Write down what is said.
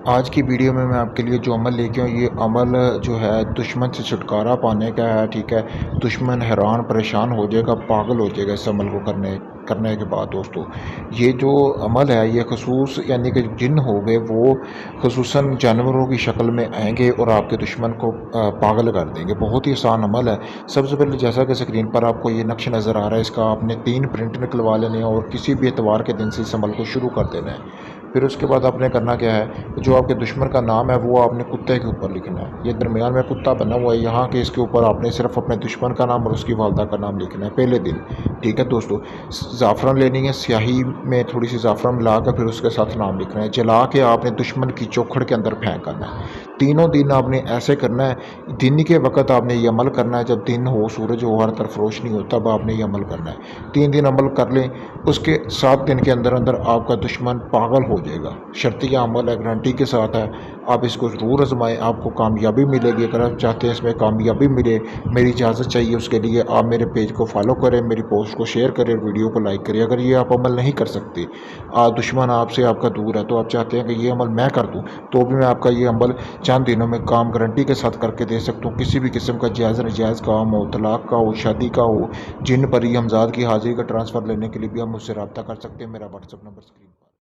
आज की वीडियो में मैं आपके लिए जो अमल लेके आऊँ ये अमल जो है दुश्मन से छुटकारा पाने का है। ठीक है, दुश्मन हैरान परेशान हो जाएगा, पागल हो जाएगा इस अमल को करने करने के बाद। दोस्तों, ये जो अमल है ये खसूस यानी कि जिन हो गए वो खसूसन जानवरों की शक्ल में आएंगे और आपके दुश्मन को पागल कर देंगे। बहुत ही आसान अमल है। सबसे पहले जैसा कि स्क्रीन पर आपको ये नक्श नज़र आ रहा है, इसका आपने 3 प्रिंट निकलवा लेने हैं और किसी भी एतवार के दिन से इस अमल को शुरू कर देना है। फिर उसके बाद आपने करना क्या है, जो आपके दुश्मन का नाम है वो आपने कुत्ते के ऊपर लिखना है। ये दरमियान में कुत्ता बना हुआ है, यहाँ के इसके ऊपर आपने सिर्फ अपने दुश्मन का नाम और उसकी वालदा का नाम लिखना है पहले दिन। ठीक है दोस्तों, ज़ाफ़रान लेनी है, स्याही में थोड़ी सी ज़ाफ़रान मिला कर फिर उसके साथ नाम लिखना है। जला के आपने दुश्मन की चौखड़ के अंदर फेंक करना है। तीनों दिन आपने ऐसे करना है। दिन के वक्त आपने ये अमल करना है, जब दिन हो, सूरज हो, हर तरफ रोशनी हो, तब आपने ये अमल करना है। 3 दिन अमल कर लें, उसके 7 दिन के अंदर अंदर आपका दुश्मन पागल हो जाएगा। शर्तिया अमल है, गारंटी के साथ है। आप इसको ज़रूर आजमाएं, आपको कामयाबी मिलेगी। अगर आप चाहते हैं इसमें कामयाबी मिले, मेरी इजाज़त चाहिए, उसके लिए आप मेरे पेज को फॉलो करें, मेरी पोस्ट को शेयर करें, वीडियो को लाइक करें। अगर ये आप अमल नहीं कर सकते, दुश्मन आपसे आपका दूर है, तो आप चाहते हैं कि ये अमल मैं कर दूं, तो भी मैं आपका ये अमल चंद दिनों में काम गारंटी के साथ करके दे सकता हूँ। किसी भी किस्म का जायज़ नजायज़ काम हो, तलाक का हो, शादी का हो, जिन पर ही हमजाद की हाजिरी का ट्रांसफ़र लेने के लिए भी आप मुझसे रब्ता कर सकते हैं। मेरा व्हाट्सअप नंबर स्क्रीन पर।